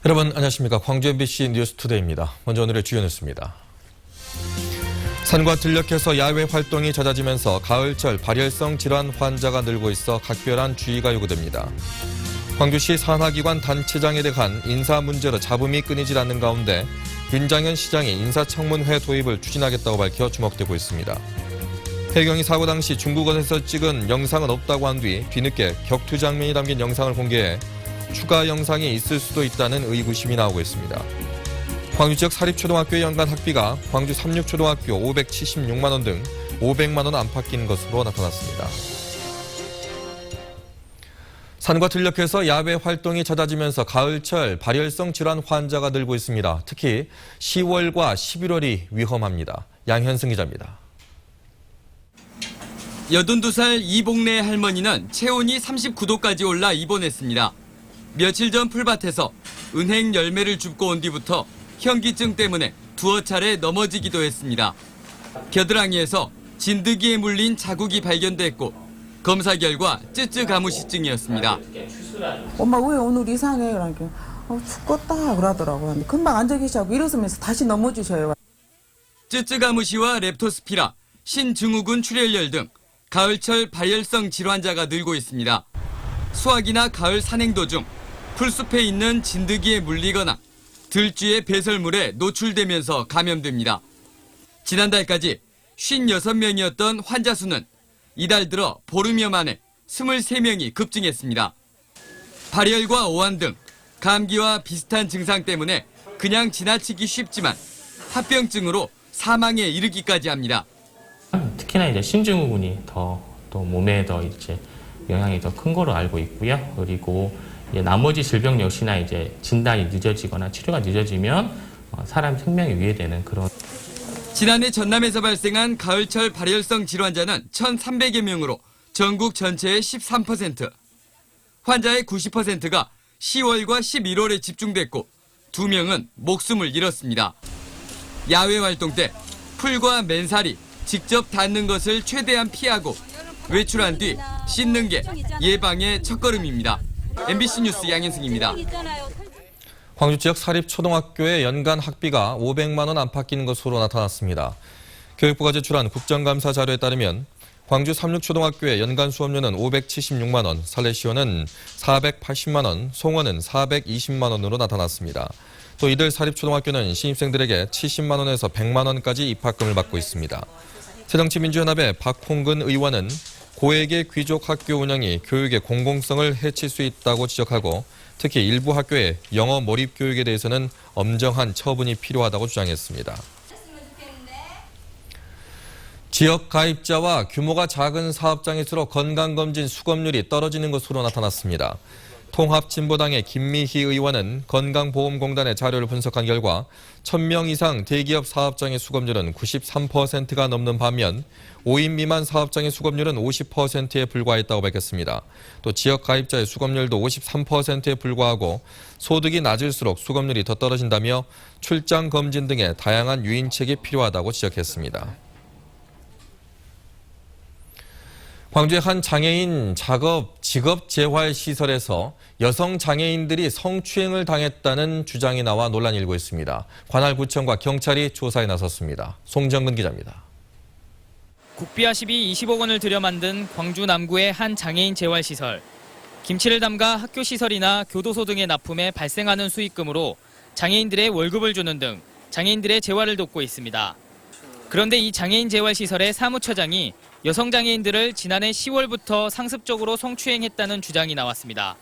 여러분 안녕하십니까. 광주 MBC 뉴스투데이입니다. 먼저 오늘의 주요 뉴스입니다. 산과 들녘에서 야외 활동이 잦아지면서 가을철 발열성 질환 환자가 늘고 있어 각별한 주의가 요구됩니다. 광주시 산하기관 단체장에 대한 인사 문제로 잡음이 끊이질 않는 가운데 윤장현 시장이 인사청문회 도입을 추진하겠다고 밝혀 주목되고 있습니다. 해경이 사고 당시 중국어에서 찍은 영상은 없다고 한 뒤 뒤늦게 격투 장면이 담긴 영상을 공개해 추가 영상이 있을 수도 있다는 의구심이 나오고 있습니다. 광주 지역 사립초등학교의 연간 학비가 광주 삼육초등학교 576만 원 등 500만 원 안팎인 것으로 나타났습니다. 산과 들녘에서 야외 활동이 잦아지면서 가을철 발열성 질환 환자가 늘고 있습니다. 특히 10월과 11월이 위험합니다. 양현승 기자입니다. 82살 이복래 할머니는 체온이 39도까지 올라 입원했습니다. 며칠 전 풀밭에서 은행 열매를 줍고 온 뒤부터 현기증 때문에 두어 차례 넘어지기도 했습니다. 겨드랑이에서 진드기에 물린 자국이 발견됐고 검사 결과 쯔쯔가무시증이었습니다. 엄마 왜 오늘 이상해? 그러니까 죽겠다 그러더라고요. 근데 금방 앉아 계시고 일어서면서 다시 넘어지셔요. 쯔쯔가무시와 렙토스피라, 신증후군 출혈열 등 가을철 발열성 질환자가 늘고 있습니다. 수학이나 가을 산행도 중 풀숲에 있는 진드기에 물리거나 들쥐의 배설물에 노출되면서 감염됩니다. 지난달까지 56명이었던 환자 수는 이달 들어 보름여 만에 23명이 급증했습니다. 발열과 오한 등 감기와 비슷한 증상 때문에 그냥 지나치기 쉽지만 합병증으로 사망에 이르기까지 합니다. 특히나 이제 신증후군이 또 몸에 더 이제 영향이 더 큰 거로 알고 있고요. 그리고 이제 나머지 질병 역시나 이제 진단이 늦어지거나 치료가 늦어지면 사람 생명이 위해되는 그런. 지난해 전남에서 발생한 가을철 발열성 질환자는 1,300여 명으로 전국 전체의 13%. 환자의 90%가 10월과 11월에 집중됐고 2명은 목숨을 잃었습니다. 야외 활동 때 풀과 맨살이 직접 닿는 것을 최대한 피하고 외출한 뒤 씻는 게 예방의 첫걸음입니다. MBC 뉴스 양현승입니다. 광주 지역 사립초등학교의 연간 학비가 500만 원 안팎인 것으로 나타났습니다. 교육부가 제출한 국정감사 자료에 따르면 광주 삼육초등학교의 연간 수업료는 576만 원, 설레시원은 480만 원, 송원은 420만 원으로 나타났습니다. 또 이들 사립초등학교는 신입생들에게 70만 원에서 100만 원까지 입학금을 받고 있습니다. 새정치민주연합의 박홍근 의원은 고액의 귀족 학교 운영이 교육의 공공성을 해칠 수 있다고 지적하고 특히 일부 학교의 영어 몰입 교육에 대해서는 엄정한 처분이 필요하다고 주장했습니다. 지역 가입자와 규모가 작은 사업장일수록 건강검진 수검률이 떨어지는 것으로 나타났습니다. 통합진보당의 김미희 의원은 건강보험공단의 자료를 분석한 결과 1,000명 이상 대기업 사업장의 수검률은 93%가 넘는 반면 5인 미만 사업장의 수검률은 50%에 불과했다고 밝혔습니다. 또 지역 가입자의 수검률도 53%에 불과하고 소득이 낮을수록 수검률이 더 떨어진다며 출장 검진 등의 다양한 유인책이 필요하다고 지적했습니다. 광주의 한 장애인 직업 재활 시설에서 여성 장애인들이 성추행을 당했다는 주장이 나와 논란이 일고 있습니다. 관할 구청과 경찰이 조사에 나섰습니다. 송정근 기자입니다. 국비와 20억 원을 들여 만든 광주 남구의 한 장애인 재활 시설. 김치를 담가 학교 시설이나 교도소 등의 납품에 발생하는 수익금으로 장애인들의 월급을 주는 등 장애인들의 재활을 돕고 있습니다. 그런데 이 장애인 재활 시설의 사무처장이 여성 장애인들을 지난해 10월부터 상습적으로 성추행했다는 주장이 나왔습니다.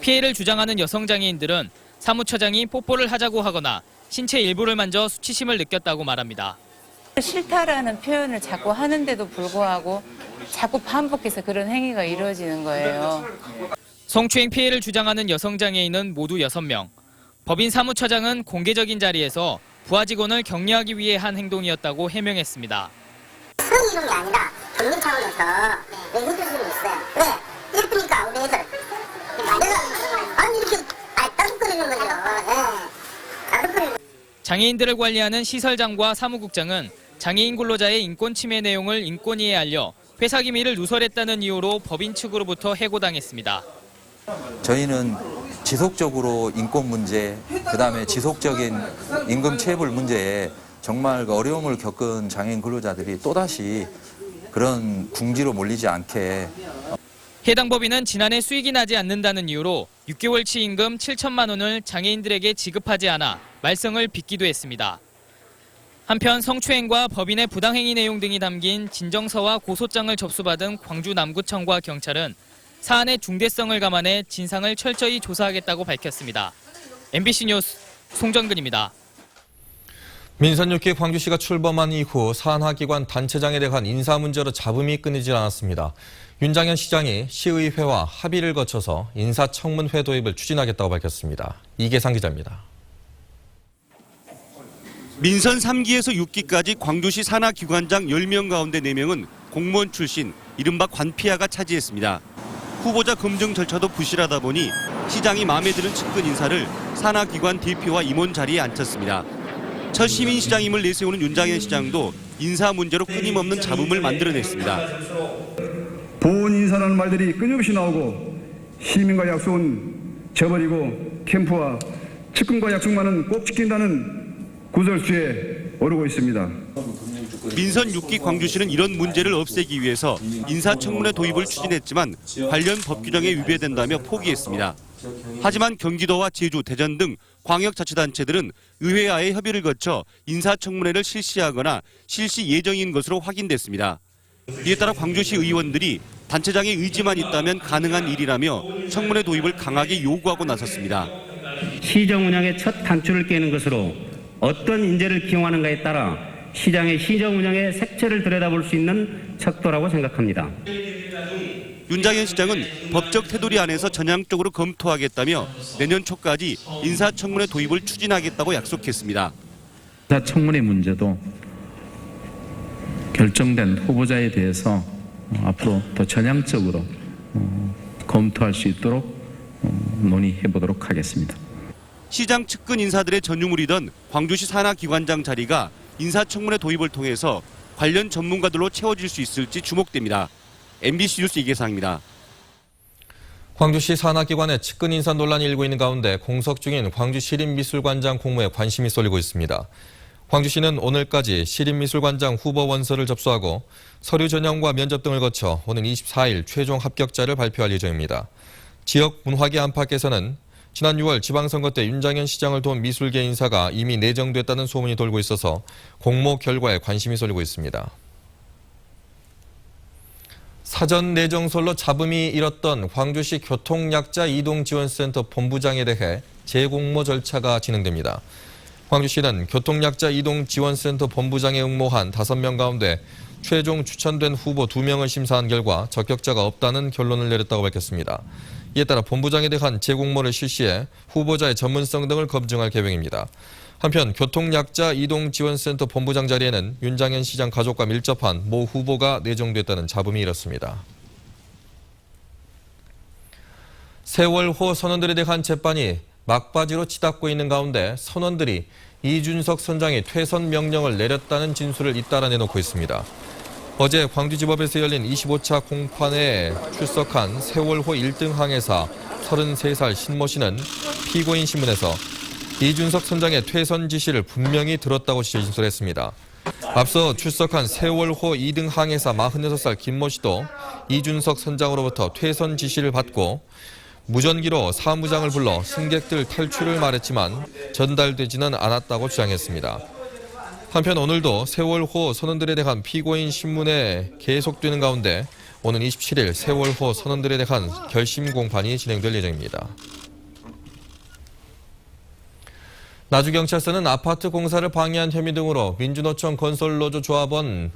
피해를 주장하는 여성 장애인들은 사무처장이 뽀뽀를 하자고 하거나 신체 일부를 만져 수치심을 느꼈다고 말합니다. 싫다라는 표현을 자꾸 하는데도 불구하고 자꾸 반복해서 그런 행위가 이루어지는 거예요. 성추행 피해를 주장하는 여성 장애인은 모두 6명. 법인 사무처장은 공개적인 자리에서 부하 직원을 격려하기 위해 한 행동이었다고 해명했습니다. 성이 이런 게 아니라 경영 차원에서 왜 힘들 수는 있어요. 왜? 예쁘니까 우리 애들. 내가 아니 이렇게 따뜻거리는 거죠. 따뜻거리는. 장애인들을 관리하는 시설장과 사무국장은 장애인 근로자의 인권 침해 내용을 인권위에 알려 회사 기밀을 누설했다는 이유로 법인 측으로부터 해고당했습니다. 저희는 지속적으로 인권 문제, 그다음에 지속적인 임금 체불 문제에 정말 어려움을 겪은 장애인 근로자들이 또다시 그런 궁지로 몰리지 않게. 해당 법인은 지난해 수익이 나지 않는다는 이유로 6개월치 임금 7천만 원을 장애인들에게 지급하지 않아 말썽을 빚기도 했습니다. 한편 성추행과 법인의 부당행위 내용 등이 담긴 진정서와 고소장을 접수받은 광주 남구청과 경찰은 사안의 중대성을 감안해 진상을 철저히 조사하겠다고 밝혔습니다. MBC 뉴스 송정근입니다. 민선 6기 광주시가 출범한 이후 산하기관 단체장에 대한 인사 문제로 잡음이 끊이질 않았습니다. 윤장현 시장이 시의회와 합의를 거쳐서 인사청문회 도입을 추진하겠다고 밝혔습니다. 이계상 기자입니다. 민선 3기에서 6기까지 광주시 산하기관장 10명 가운데 4명은 공무원 출신 이른바 관피아가 차지했습니다. 후보자 검증 절차도 부실하다 보니 시장이 마음에 드는 측근 인사를 산하기관 대표와 임원 자리에 앉혔습니다. 첫 시민시장임을 내세우는 윤장현 시장도 인사 문제로 끊임없는 잡음을 만들어냈습니다. 보훈 인사라는 말들이 끊임없이 나오고 시민과 약속은 저버리고 캠프와 측근과 약속만은 꼭 지킨다는 구설수에 오르고 있습니다. 민선 6기 광주시는 이런 문제를 없애기 위해서 인사청문회 도입을 추진했지만 관련 법 규정에 위배된다며 포기했습니다. 하지만 경기도와 제주, 대전 등 광역자치단체들은 의회와의 협의를 거쳐 인사청문회를 실시하거나 실시 예정인 것으로 확인됐습니다. 이에 따라 광주시 의원들이 단체장의 의지만 있다면 가능한 일이라며 청문회 도입을 강하게 요구하고 나섰습니다. 시정 운영의 첫 단추를 깨는 것으로 어떤 인재를 기용하는가에 따라 시장의 시정 운영의 색채를 들여다볼 수 있는 척도라고 생각합니다. 윤장현 시장은 법적 테두리 안에서 전향적으로 검토하겠다며 내년 초까지 인사청문회 도입을 추진하겠다고 약속했습니다. 인사청문회 문제도 결정된 후보자에 대해서 앞으로 더 전향적으로 검토할 수 있도록 논의해 보도록 하겠습니다. 시장 측근 인사들의 전유물이던 광주시 산하기관장 자리가 인사청문회 도입을 통해서 관련 전문가들로 채워질 수 있을지 주목됩니다. MBC 뉴스 이계상입니다. 광주시 산하기관의 측근 인사 논란이 일고 있는 가운데 공석 중인 광주시립미술관장 공모에 관심이 쏠리고 있습니다. 광주시는 오늘까지 시립미술관장 후보 원서를 접수하고 서류 전형과 면접 등을 거쳐 오는 24일 최종 합격자를 발표할 예정입니다. 지역 문화계 안팎에서는 지난 6월 지방선거 때 윤장현 시장을 도운 미술계 인사가 이미 내정됐다는 소문이 돌고 있어서 공모 결과에 관심이 쏠리고 있습니다. 사전 내정설로 잡음이 일었던 광주시 교통약자 이동지원센터 본부장에 대해 재공모 절차가 진행됩니다. 광주시는 교통약자 이동지원센터 본부장에 응모한 5명 가운데 최종 추천된 후보 2명을 심사한 결과 적격자가 없다는 결론을 내렸다고 밝혔습니다. 이에 따라 본부장에 대한 재공모를 실시해 후보자의 전문성 등을 검증할 계획입니다. 한편 교통약자 이동지원센터 본부장 자리에는 윤장현 시장 가족과 밀접한 모 후보가 내정됐다는 잡음이 일었습니다. 세월호 선원들에 대한 재판이 막바지로 치닫고 있는 가운데 선원들이 이준석 선장이 퇴선 명령을 내렸다는 진술을 잇따라 내놓고 있습니다. 어제 광주지법에서 열린 25차 공판에 출석한 세월호 1등 항해사 33살 신모 씨는 피고인 신문에서 이준석 선장의 퇴선 지시를 분명히 들었다고 진술했습니다. 앞서 출석한 세월호 2등 항해사 46살 김모 씨도 이준석 선장으로부터 퇴선 지시를 받고 무전기로 사무장을 불러 승객들 탈출을 말했지만 전달되지는 않았다고 주장했습니다. 한편 오늘도 세월호 선원들에 대한 피고인 신문에 계속되는 가운데 오는 27일 세월호 선원들에 대한 결심 공판이 진행될 예정입니다. 나주경찰서는 아파트 공사를 방해한 혐의 등으로 민주노총 건설노조 조합원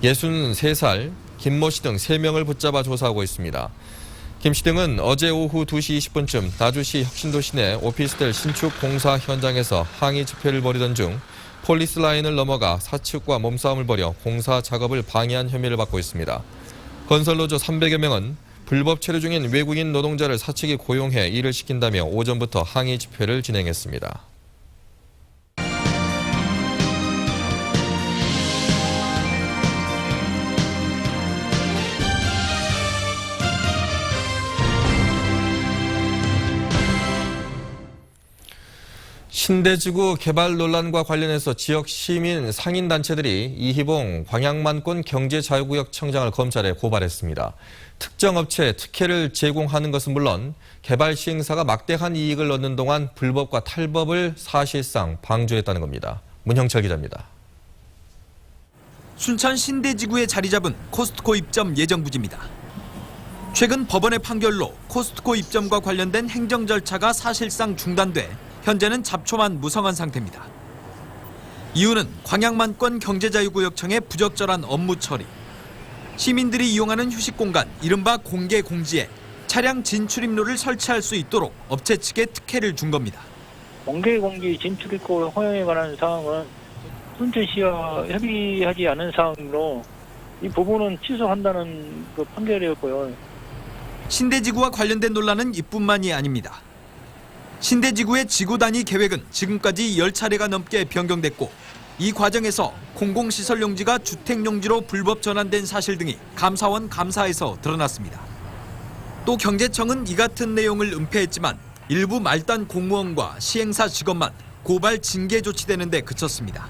63살 김모 씨 등 3명을 붙잡아 조사하고 있습니다. 김 씨 등은 어제 오후 2시 20분쯤 나주시 혁신도시 내 오피스텔 신축 공사 현장에서 항의 집회를 벌이던 중 폴리스 라인을 넘어가 사측과 몸싸움을 벌여 공사 작업을 방해한 혐의를 받고 있습니다. 건설노조 300여 명은 불법 체류 중인 외국인 노동자를 사측이 고용해 일을 시킨다며 오전부터 항의 집회를 진행했습니다. 신대지구 개발 논란과 관련해서 지역 시민 상인단체들이 이희봉 광양만권 경제자유구역 청장을 검찰에 고발했습니다. 특정 업체에 특혜를 제공하는 것은 물론 개발 시행사가 막대한 이익을 얻는 동안 불법과 탈법을 사실상 방조했다는 겁니다. 문형철 기자입니다. 순천 신대지구에 자리 잡은 코스트코 입점 예정 부지입니다. 최근 법원의 판결로 코스트코 입점과 관련된 행정 절차가 사실상 중단돼 현재는 잡초만 무성한 상태입니다. 이유는 광양만권 경제자유구역청의 부적절한 업무 처리. 시민들이 이용하는 휴식공간, 이른바 공개 공지에 차량 진출입로를 설치할 수 있도록 업체 측에 특혜를 준 겁니다. 공개 공지 진출입구 허용에 관한 사항은 순천시와 협의하지 않은 사항으로 이 부분은 취소한다는 그 판결이었고요. 신대지구와 관련된 논란은 이뿐만이 아닙니다. 신대지구의 지구 단위 계획은 지금까지 10차례가 넘게 변경됐고 이 과정에서 공공시설 용지가 주택 용지로 불법 전환된 사실 등이 감사원 감사에서 드러났습니다. 또 경제청은 이 같은 내용을 은폐했지만 일부 말단 공무원과 시행사 직원만 고발 징계 조치되는 데 그쳤습니다.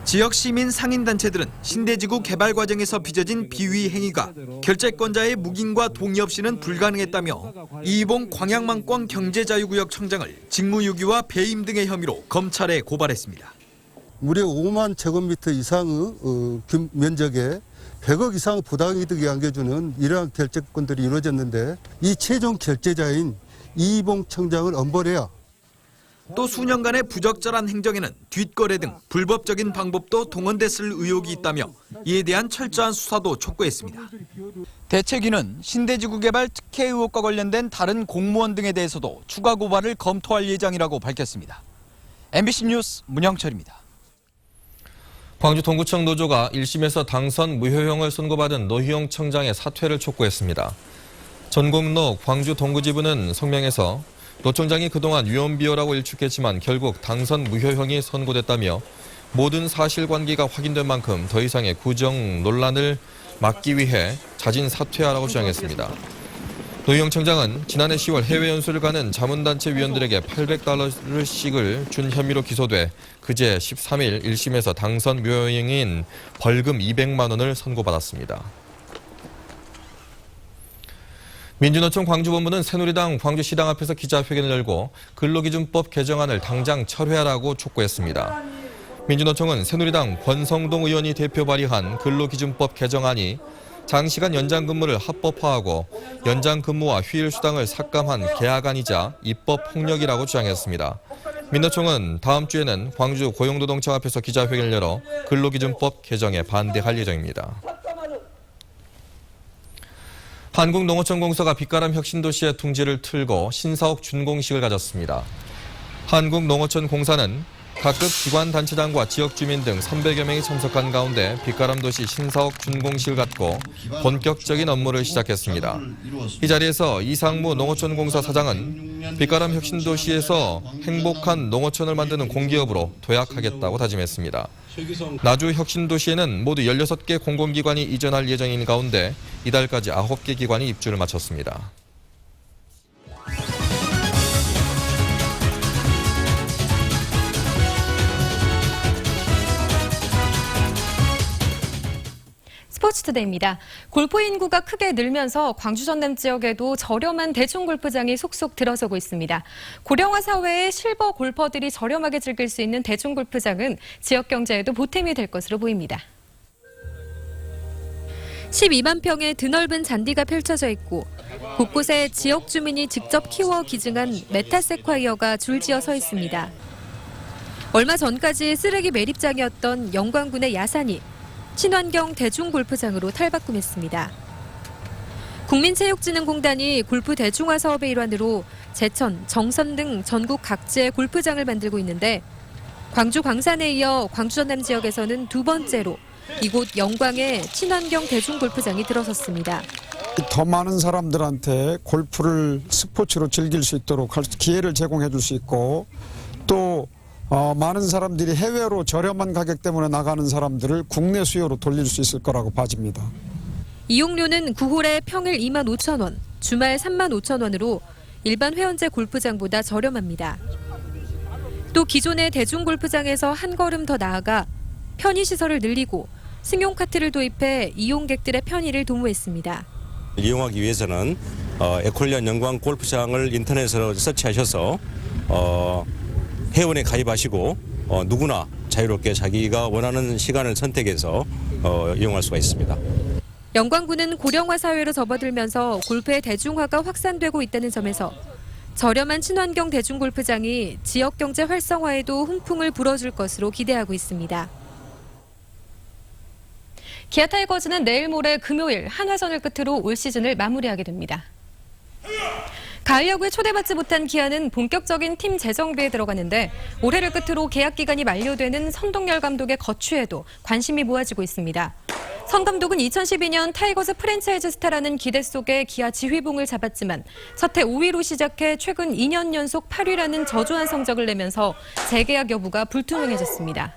지역 시민 상인단체들은 신대지구 개발 과정에서 빚어진 비위 행위가 결재권자의 묵인과 동의 없이는 불가능했다며 이희봉 광양만권 경제자유구역 청장을 직무유기와 배임 등의 혐의로 검찰에 고발했습니다. 무려 5만 제곱미터 이상의 면적에 100억 이상의 부당이득이 안겨주는 이러한 결재권들이 이루어졌는데 이 최종 결재자인 이희봉 청장을 엄벌해야 또 수년간의 부적절한 행정에는 뒷거래 등 불법적인 방법도 동원됐을 의혹이 있다며 이에 대한 철저한 수사도 촉구했습니다. 대책위는 신대지구 개발 특혜 의혹과 관련된 다른 공무원 등에 대해서도 추가 고발을 검토할 예정이라고 밝혔습니다. MBC 뉴스 문형철입니다. 광주 동구청 노조가 1심에서 당선 무효형을 선고받은 노희용 청장의 사퇴를 촉구했습니다. 전공노 광주 동구지부는 성명에서 노 청장이 그동안 위험비호라고 일축했지만 결국 당선 무효형이 선고됐다며 모든 사실관계가 확인된 만큼 더 이상의 구정 논란을 막기 위해 자진 사퇴하라고 주장했습니다. 노희용 청장은 지난해 10월 해외 연수를 가는 자문단체 위원들에게 $800씩을 준 혐의로 기소돼 그제 13일 1심에서 당선 무효형인 벌금 200만 원을 선고받았습니다. 민주노총 광주본부는 새누리당 광주시당 앞에서 기자회견을 열고 근로기준법 개정안을 당장 철회하라고 촉구했습니다. 민주노총은 새누리당 권성동 의원이 대표 발의한 근로기준법 개정안이 장시간 연장근무를 합법화하고 연장근무와 휴일수당을 삭감한 계약안이자 입법폭력이라고 주장했습니다. 민노총은 다음 주에는 광주 고용노동청 앞에서 기자회견을 열어 근로기준법 개정에 반대할 예정입니다. 한국농어촌공사가 빛가람 혁신도시의 둥지를 틀고 신사옥 준공식을 가졌습니다. 한국농어촌공사는 각급 기관단체장과 지역주민 등 300여 명이 참석한 가운데 빛가람도시 신사옥 준공식을 갖고 본격적인 업무를 시작했습니다. 이 자리에서 이상무 농어촌공사 사장은 빛가람 혁신도시에서 행복한 농어촌을 만드는 공기업으로 도약하겠다고 다짐했습니다. 나주 혁신도시에는 모두 16개 공공기관이 이전할 예정인 가운데 이달까지 9개 기관이 입주를 마쳤습니다. 스포츠투데이입니다. 골프 인구가 크게 늘면서 광주 전남 지역에도 저렴한 대중 골프장이 속속 들어서고 있습니다. 고령화 사회의 실버 골퍼들이 저렴하게 즐길 수 있는 대중 골프장은 지역 경제에도 보탬이 될 것으로 보입니다. 12만 평의 드넓은 잔디가 펼쳐져 있고 곳곳에 지역 주민이 직접 키워 기증한 메타세콰이어가 줄지어 서 있습니다. 얼마 전까지 쓰레기 매립장이었던 영광군의 야산이 친환경 대중골프장으로 탈바꿈했습니다. 국민체육진흥공단이 골프 대중화 사업의 일환으로 제천, 정선 등 전국 각지의 골프장을 만들고 있는데 광주 광산에 이어 광주 전남 지역에서는 두 번째로 이곳 영광에 친환경 대중골프장이 들어섰습니다. 더 많은 사람들한테 골프를 스포츠로 즐길 수 있도록 기회를 제공해 줄 수 있고 또 많은 사람들이 해외로 저렴한 가격 때문에 나가는 사람들을 국내 수요로 돌릴 수 있을 거라고 봐집니다. 이용료는 9홀에 평일 25,000원, 주말 35,000원으로 일반 회원제 골프장보다 저렴합니다. 또 기존의 대중골프장에서 한 걸음 더 나아가 편의시설을 늘리고 승용카트를 도입해 이용객들의 편의를 도모했습니다. 이용하기 위해서는 에콜리안 영광 골프장을 인터넷으로 서치하셔서 회원에 가입하시고 누구나 자유롭게 자기가 원하는 시간을 선택해서 이용할 수가 있습니다. 영광구는 고령화 사회로 접어들면서 골프의 대중화가 확산되고 있다는 점에서 저렴한 친환경 대중골프장이 지역 경제 활성화에도 훈풍을 불어줄 것으로 기대하고 있습니다. 기아 타이거즈는 내일 모레 금요일 한화전을 끝으로 올 시즌을 마무리하게 됩니다. 가을 야구에 초대받지 못한 기아는 본격적인 팀 재정비에 들어가는데 올해를 끝으로 계약 기간이 만료되는 선동열 감독의 거취에도 관심이 모아지고 있습니다. 선 감독은 2012년 타이거즈 프랜차이즈 스타라는 기대 속에 기아 지휘봉을 잡았지만 첫해 5위로 시작해 최근 2년 연속 8위라는 저조한 성적을 내면서 재계약 여부가 불투명해졌습니다.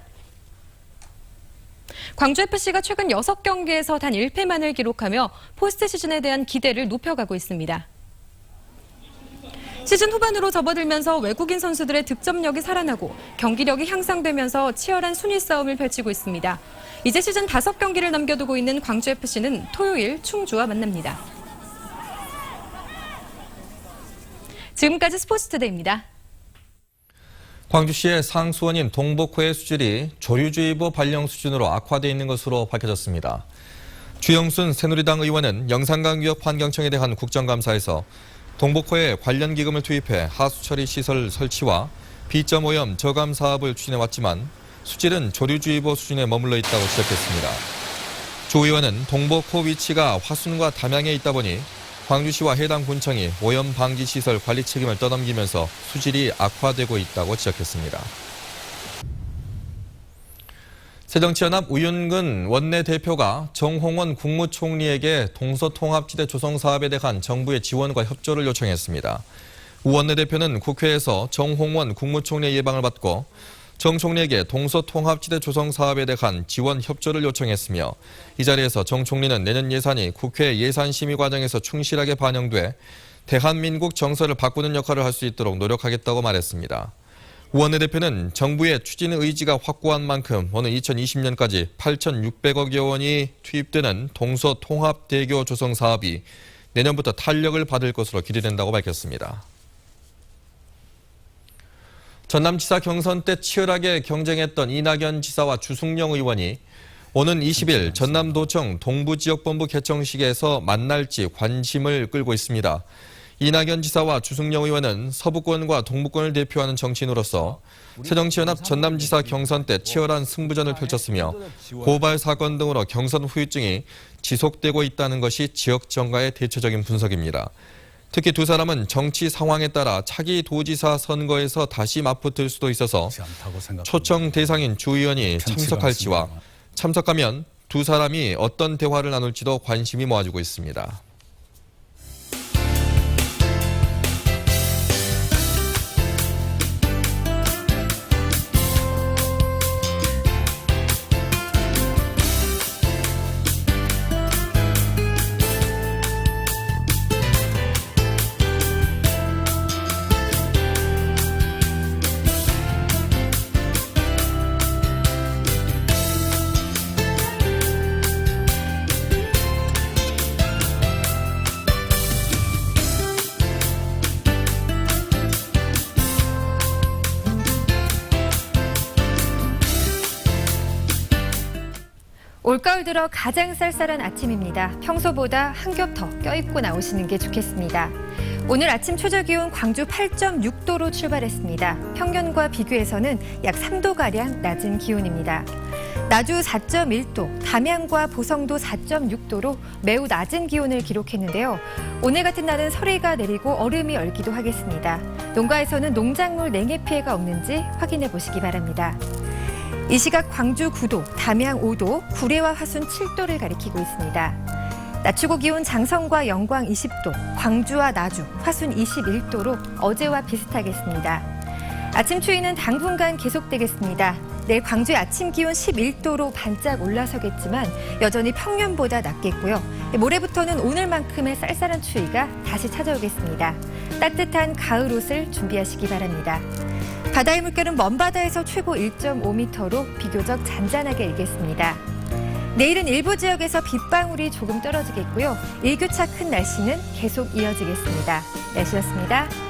광주FC가 최근 6경기에서 단 1패만을 기록하며 포스트 시즌에 대한 기대를 높여가고 있습니다. 시즌 후반으로 접어들면서 외국인 선수들의 득점력이 살아나고 경기력이 향상되면서 치열한 순위 싸움을 펼치고 있습니다. 이제 시즌 5경기를 남겨두고 있는 광주FC는 토요일 충주와 만납니다. 지금까지 스포츠투데이입니다. 광주시의 상수원인 동복호의 수질이 조류주의보 발령 수준으로 악화돼 있는 것으로 밝혀졌습니다. 주영순 새누리당 의원은 영산강유업환경청에 대한 국정감사에서 동복호에 관련 기금을 투입해 하수처리 시설 설치와 비점 오염 저감 사업을 추진해왔지만 수질은 조류주의보 수준에 머물러 있다고 지적했습니다. 조 의원은 동복호 위치가 화순과 담양에 있다 보니 광주시와 해당 군청이 오염 방지 시설 관리 책임을 떠넘기면서 수질이 악화되고 있다고 지적했습니다. 새정치연합 우윤근 원내대표가 정홍원 국무총리에게 동서통합지대 조성 사업에 대한 정부의 지원과 협조를 요청했습니다. 우 원내대표는 국회에서 정홍원 국무총리의 예방을 받고 정 총리에게 동서통합지대 조성 사업에 대한 지원 협조를 요청했으며 이 자리에서 정 총리는 내년 예산이 국회 예산심의 과정에서 충실하게 반영돼 대한민국 정서를 바꾸는 역할을 할 수 있도록 노력하겠다고 말했습니다. 우 원내대표는 정부의 추진 의지가 확고한 만큼 오는 2020년까지 8,600억여 원이 투입되는 동서통합대교 조성 사업이 내년부터 탄력을 받을 것으로 기대된다고 밝혔습니다. 전남지사 경선 때 치열하게 경쟁했던 이낙연 지사와 주승용 의원이 오는 20일 전남도청 동부지역본부 개청식에서 만날지 관심을 끌고 있습니다. 이낙연 지사와 주승용 의원은 서부권과 동부권을 대표하는 정치인으로서 새정치연합 전남지사 경선 때 치열한 승부전을 펼쳤으며 고발 사건 등으로 경선 후유증이 지속되고 있다는 것이 지역 정가의 대체적인 분석입니다. 특히 두 사람은 정치 상황에 따라 차기 도지사 선거에서 다시 맞붙을 수도 있어서 초청 대상인 주 의원이 참석할지와 참석하면 두 사람이 어떤 대화를 나눌지도 관심이 모아지고 있습니다. 올가을 들어 가장 쌀쌀한 아침입니다. 평소보다 한 겹 더 껴입고 나오시는 게 좋겠습니다. 오늘 아침 최저기온 광주 8.6도로 출발했습니다. 평년과 비교해서는 약 3도가량 낮은 기온입니다. 나주 4.1도, 담양과 보성도 4.6도로 매우 낮은 기온을 기록했는데요. 오늘 같은 날은 서리가 내리고 얼음이 얼기도 하겠습니다. 농가에서는 농작물 냉해 피해가 없는지 확인해 보시기 바랍니다. 이 시각 광주 9도, 담양 5도, 구례와 화순 7도를 가리키고 있습니다. 낮 최고 기온 장성과 영광 20도, 광주와 나주, 화순 21도로 어제와 비슷하겠습니다. 아침 추위는 당분간 계속되겠습니다. 내일 광주의 아침 기온 11도로 반짝 올라서겠지만 여전히 평년보다 낮겠고요. 모레부터는 오늘만큼의 쌀쌀한 추위가 다시 찾아오겠습니다. 따뜻한 가을 옷을 준비하시기 바랍니다. 바다의 물결은 먼바다에서 최고 1.5m로 비교적 잔잔하게 일겠습니다. 내일은 일부 지역에서 빗방울이 조금 떨어지겠고요. 일교차 큰 날씨는 계속 이어지겠습니다. 날씨였습니다.